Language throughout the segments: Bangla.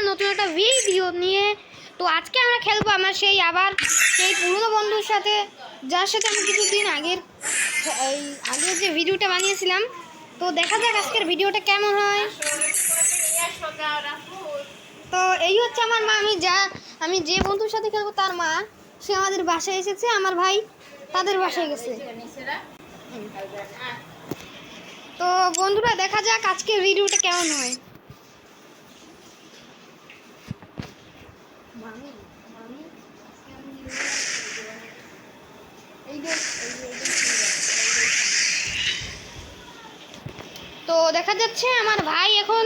নতুন একটা ভিডিও নিয়ে। তো আজকে আমরা খেলবো আমার আবার সেই পুরনো বন্ধুর সাথে, যার সাথে আমি কিছুদিন আগের যে ভিডিওটা বানিয়েছিলাম। তো দেখা যাক আজকের ভিডিওটা কেমন হয়। তো এই হচ্ছে আমার মা। আমি যে বন্ধুর সাথে খেলবো তার মা, সে আমাদের বাসায় এসেছে। আমার ভাই তাদের বাসায় গেছে। তো বন্ধুরা, দেখা যাক আজকের ভিডিওটা কেমন হয়। তো দেখা যাচ্ছে আমার ভাই এখন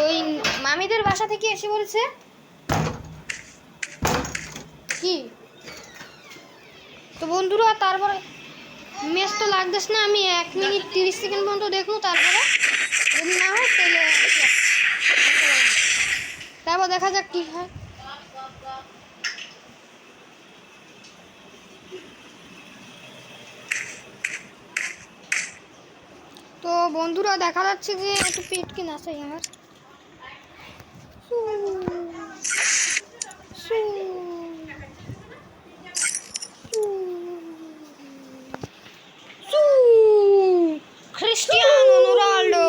ওই মামিদের বাসা থেকে এসে বলছে কি। তো বন্ধুরা, তারপরে ম্যাচ তো লাগতেছে না, আমি 1 মিনিট 30 সেকেন্ড পর্যন্ত দেখবো, তারপরে যদি না হয় তারপর দেখা যাক কি হয়। তো বন্ধুরা, দেখা যাচ্ছে যে একটু পেট কি নাচাই আমার। Cristiano Ronaldo.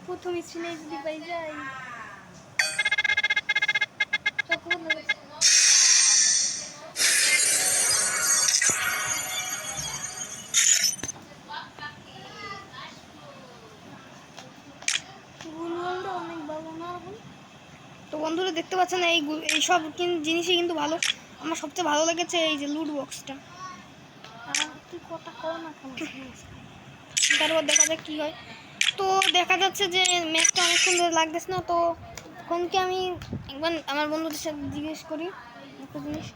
প্রথম স্ক্রিনে যদি পাই যাই অনেক ভালো না। তো বন্ধুরা, দেখতে পাচ্ছেন এইসব জিনিসই কিন্তু ভালো। আমার সবচেয়ে ভালো লেগেছে এই যে লুট বক্সটা। তারপর দেখা যাক কি হয়। তো দেখা যাচ্ছে যে ম্যাচটা অনেক সুন্দর লাগতেছে না। তো ফোনকে আমি একবার আমার বন্ধুদের সাথে জিজ্ঞেস করি একটা জিনিস।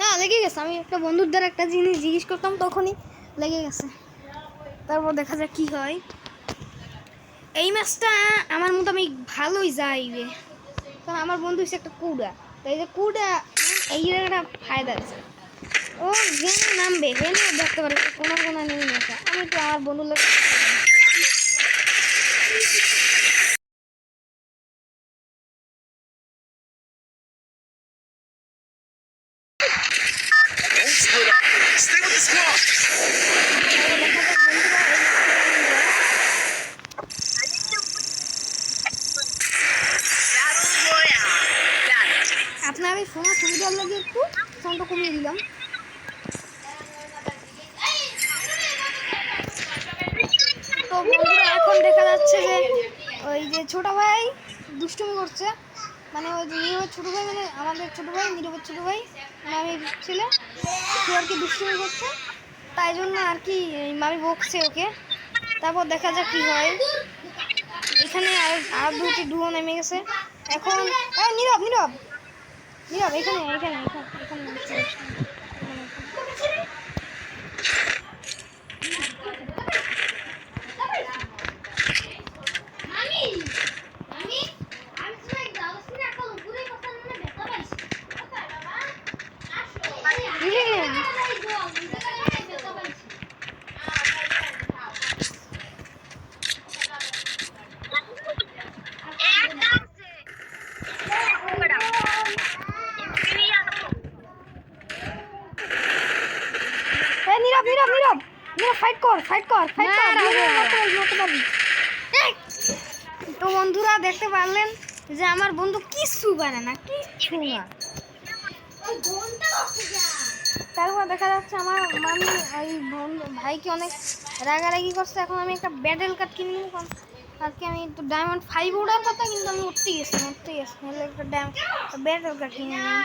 না, লেগে গেছে। আমি একটা বন্ধুর দ্বারা একটা জিনিস জিজ্ঞেস করতাম, তখনই লেগে গেছে। তারপর দেখা যাক কি হয়। এই ম্যাচটা আমার মতো আমি ভালোই যাইবে, কারণ আমার বন্ধু হচ্ছে একটা কুড়া। তো এই যে কুড়া, এই একটা ফায়দা আছে। ও গেমে নামবে, গেমে দেখতে পারে কোনো নেমে নেশা। আমি তো আমার বন্ধুর লোক আপনাদের শোনার সুবিধার লাগে একটু সাউন্ডটা কমিয়ে দিলাম। তো বন্ধুরা, এখন দেখা যাচ্ছে যে ওই যে ছোট ভাই দুষ্টুমি করছে। মানে ওই যে নীরবের ছোট ভাই, মানে আমাদের ছোট ভাই, নীরবের ছোট ভাই, মামির ছেলে, সে আর কি দুষ্টুমি করছে। তাই জন্য আর কি মামি বকছে ওকে। তারপর দেখা যাক কি হয়। এখানে আর দুটি ডুয়ো নেমে গেছে এখন। নীরব নীরব নীরব, এখানে এখানে এখানে এখানে নীরব নীরব নীরব নীরব, ফাইট কর ফাইট কর ফাইট কর। তো বন্ধুরা, দেখতে পারলেন যে আমার বন্ধু কিচ্ছু পারে না, কিচ্ছু না। তারপর দেখা যাচ্ছে আমার মামি ওই ভাইকে অনেক রাগারাগি করছে। এখন আমি একটা ব্যাটেল কার্ড কিনে নিব, আর কি আমি তো ডায়মন্ড 5 ওঠার কথা, কিন্তু আমি উঠতে গেছি নাহলে একটা ব্যাটেল কার্ড কিনে নিই।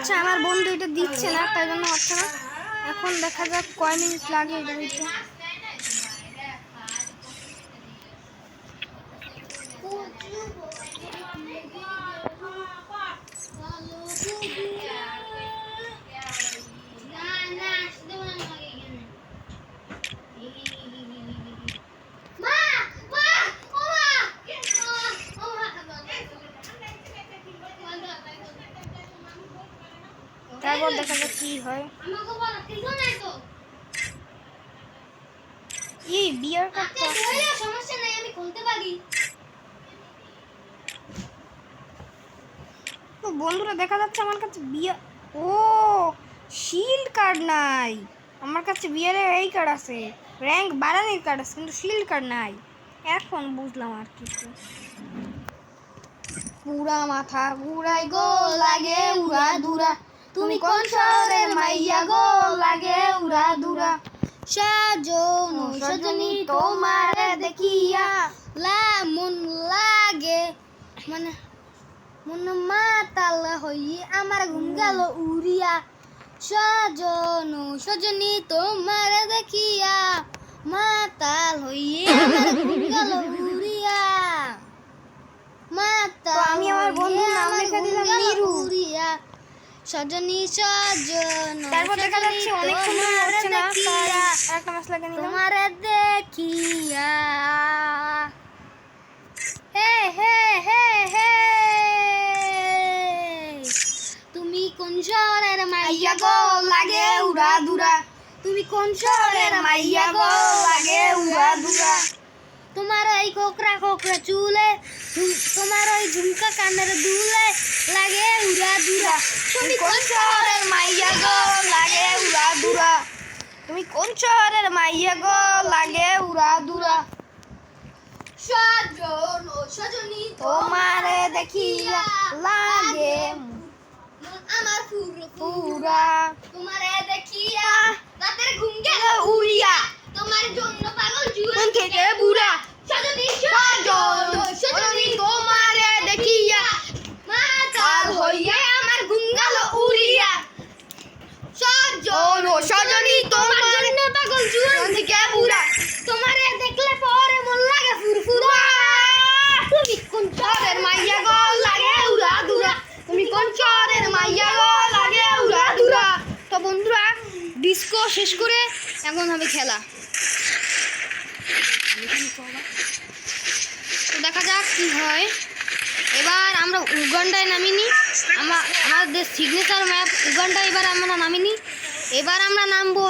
যাচ্ছে আমার বন্ধু এটা দিচ্ছে না, তাই জন্য হচ্ছে না। এখন দেখা যাক কয় মিনিট লাগে এটা দিতে। তারপর দেখা যাক কি হয়। এই বিয়ার কাপটা সমস্যা নাই, আমি খুলতে পারি। তো বন্ধুরা দেখা যাচ্ছে আমার কাছে বিয়ার, ও শিল্ড কার্ড নাই আমার কাছে। বিয়ারের এই কার্ড আছে, র্যাঙ্ক বাড়ানোর কার্ড আছে, কিন্তু শিল্ড কার্ড নাই। এখন বুঝলাম আর কিছু। পুরা মাথা ঘুরাই গো, লাগে উড়া দুরা, তুমি কোন শহরের মাইয়া গো, লাগে উড়া দুরা। সাজন সজনী তোমারে দেখিয়া মন লাগে, মানে মন মাতাল হই আমার ঘুম গেল উড়িয়া। সাজন সজনী তোমারে দেখিয়া মাতাল হই আমার ঘুম গেল উড়িয়া। মাতাল আমি আমার বন্ধুর নাম লিখে দিলাম নিরু। সজনী সজন, তারপর দেখা যাচ্ছে অনেক সময় হচ্ছে না, তাই একটা মাস লাগে নিলাম। তোমারে দেখিয়া হে হে হে হে, তুমি কোন শহরের মাইয়া গো, লাগে উড়া দুরা, তুমি কোন শহরের মাইয়া গো, লাগে উড়া দুরা। তোমার এই খোকরা খোকরা চুলে, তোমার ওই ঝুমকা কানের দুলে, লাগে উড়া দুরা, তুমি কোন শহরের মাইয়া গো, লাগে উড়া দুরা, তুমি কোন শহরের মাইয়া গো, লাগে উড়া দুরা। সাজন সজনী তোমারে দেখিয়া লাগে আমার পুরা, তোমারে দেখিয়া রাতের ঘুম গেল উড়িয়া, তোমার জন্য পাগল জীবন থেকে বুড়া। সজনী সাজন সজনী তোমারে দেখিয়া মাতাল হইয়া আমার ঘুম গেল উড়িয়া। সাজন সজনী তোমার জন্য পাগল জীবন থেকে বুড়া, তোমারে দেখলে পরে মন লাগে ফুরফুরা। তুমি কোন শহরের মাইয়া গো, লাগে উড়া দুরা, তুমি কোন শহরের মাইয়া গো, লাগে উড়া দুরা। তো বন্ধুরা ডিস্কো শেষ করে এখন হবে খেলা। তো দেখা যাক কি হয়। এবার আমরা উগান্ডায় নামিনি, আমাদের সিগনেচার ম্যাপ উগান্ডা, এবার আমরা নামিনি। এবার আমরা নামবো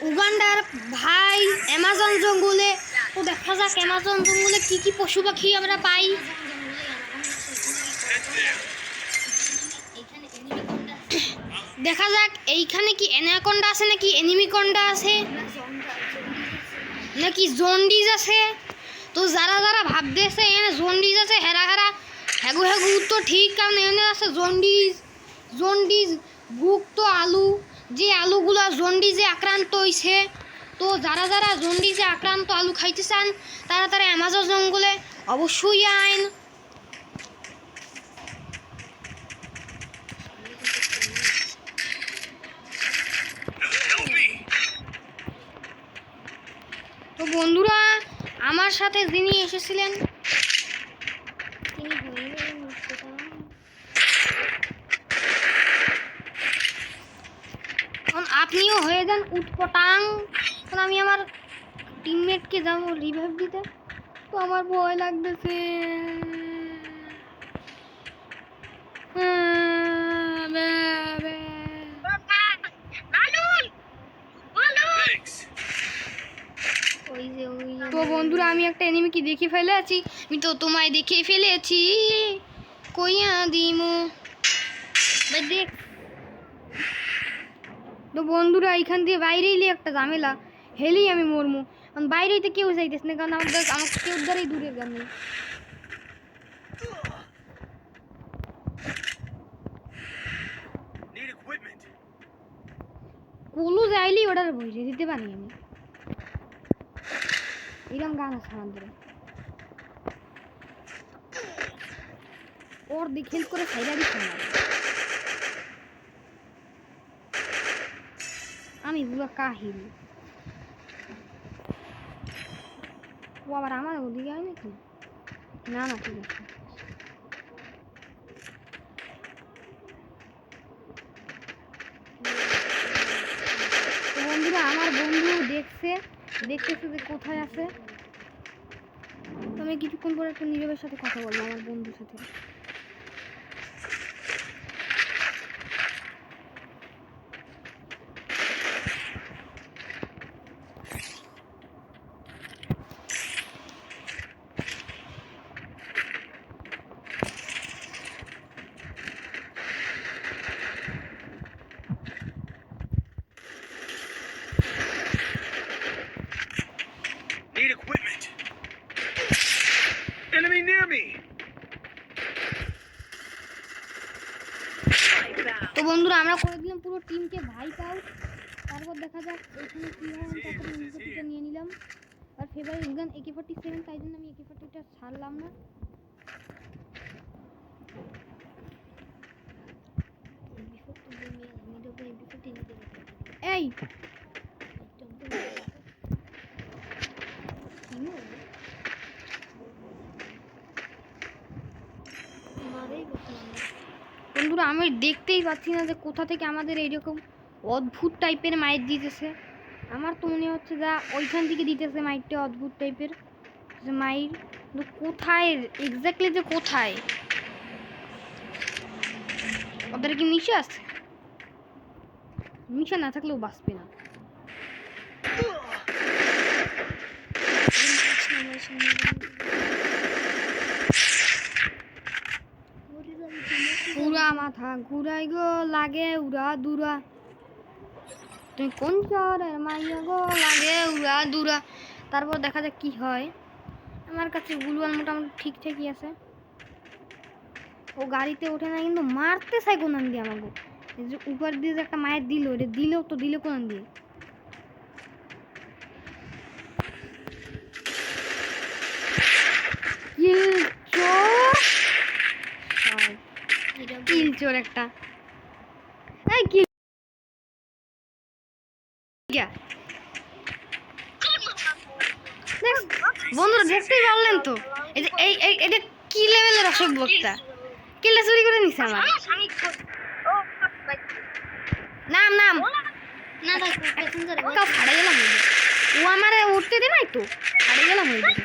উগান্ডার ভাই অ্যামাজন জঙ্গলে। তো দেখা যাক অ্যামাজন জঙ্গলে কি কি পশু পাখি আমরা পাই। দেখা যাক এইখানে কি অ্যানাকোন্ডা আছে নাকি অ্যানিমিকন্ডা আছে নাকি জন্ডিস আছে। তো যারা যারা ভাবতেছে এখানে জন্ডিস আছে, হেরা হেরা হ্যাগু হ্যাগু তো ঠিক, কারণ এখানে আছে জন্ডিস ভুক্ত আলু, যে আলুগুলো জন্ডিসে আক্রান্ত হয়েছে। তো যারা যারা জন্ডিসে আক্রান্ত আলু খাইতে চান তারা তারা অ্যামাজন জঙ্গলে অবশ্যই আইন। তো বন্ধুরা আমার সাথে যিনি এসেছিলেন আপনিও হয়ে যান উটপটাং। আমি আমার টিমমেটকে যাবো রিভাইভ দিতে, তো আমার ভয় লাগতেছে। তো বন্ধুরা আমি একটা এনিমিকে দেখে ফেলেছি, আমি তো তোমায় দেখে ফেলেছি। কইয়া দিমু দেখ। তো বন্ধুরা এখান দিয়ে বাইরে এলে একটা ঝামেলা, হেলেই আমি মরমু, কারণ বাইরে তো কেউ যাইতেছে না, কারণ আমাকে কেউ দ্বারাই দূরের গান নেই। কুলু যাইলেই ওটার বসে দিতে পারি আমি, এরকম গান আছে আমাদের। ওর দিকে হেল্প করে সাইডা দিচ্ছে না। আমি পুরো কাহিল। ও আবার আমার ওদিকে হয় নাকি? না না ঠিক আছে। তো বন্ধুরা আমার বন্ধু দেখতেছে যে কোথায় আছে। তো আমি কিছুক্ষণ পরে একটা নীরবের সাথে কথা বলবো আমার বন্ধুর সাথে। Need equipment. Enemy near me. তো বন্ধুরা আমরা করে দিলাম পুরো টিমকে ভাইপ আউট। তারপর দেখা যাক এখানে কি হয়। আমি তারপরে ইনফোটিটা নিয়ে নিলাম। আর ফেভারিট গান AK-47, তাই জন্য আমি AK-40টা ছাড়লাম না। এই বন্ধুরা আমি দেখতেই পাচ্ছি না যে কোথা থেকে আমাদের এইরকম অদ্ভুত টাইপের মাইট দিতেছে। আমার তো মনে হচ্ছে যা ওইখান থেকে দিতেছে মাইটটা, অদ্ভুত টাইপের যে মাইট। কোথায় এক্স্যাক্টলি যে কোথায়? ওদের কি নিচে আছে? নিচে না থাকলেও বাঁচবে না। পুরা মাথা ঘুরাই গো লাগে উড়া দুরা, তুমি কোন শহরের মাইয়া গো লাগে উড়া দুরা। তারপর দেখা যাক কি হয়। আমার কাছে গুলওয়াল মোটামুটি ঠিকঠাকই আছে। ও গাড়িতে ওঠে না কিন্তু মারতে চাই কোনান দিয়ে আমাকে। এই যে উপর দিয়ে যে একটা মায়ের দিল, এটা দিলেও তো দিলে কোনান দিয়ে। কিল চোর একটা। এই কিল বন্ধুরা দেখতেই পারলেন তো, এই যে এটা কি লেভেলের অসভ্যতা। কিলটা চুরি করে নিছে আমার। নাম নাম না ভাই কাউ ফাড়ে গেলাম। ও আমারে উঠতে দে নাই তো, ফাড়ে গেলাম হয়ে যাবে।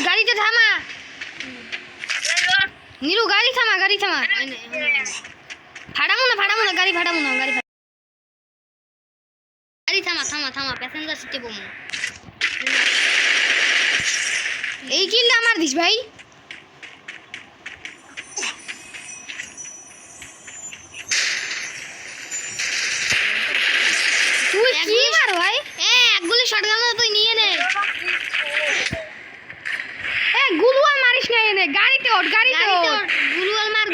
গাড়িতে থামা নীরু, গাড়ি থামা ফাড়ামো না গাড়ি ফাড়ামো না, গাড়ি থামা প্যাসেঞ্জার সিটে বমু। এই কিলটা আমার দিস ভাই। তুই কি মার ভাই? এক গুলি শটগান তুই নিয়ে নে। গুলওয়াল মারিস না, এনে গাড়িতে ওঠ, গাড়িতে ওঠ। গুলওয়াল মার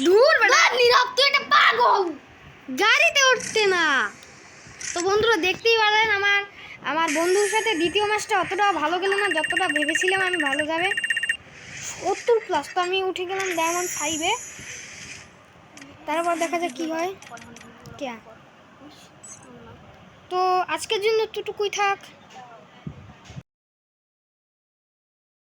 দূর বেটা নীরব, তুই একটা পাগল, গাড়িতে উঠতে না। তো বন্ধুরা দেখতেই পারলেন আমার বন্ধুর সাথে দ্বিতীয় ম্যাচটা অতটা ভালো গেল না যতটা ভেবেছিলাম আমি ভালো যাবে। 70+, তো আমি উঠে গেলাম ডায়মন্ড 5-এ। তারপর দেখা যাক কি হয়। তো আজকের জন্য এতটুকুই থাক।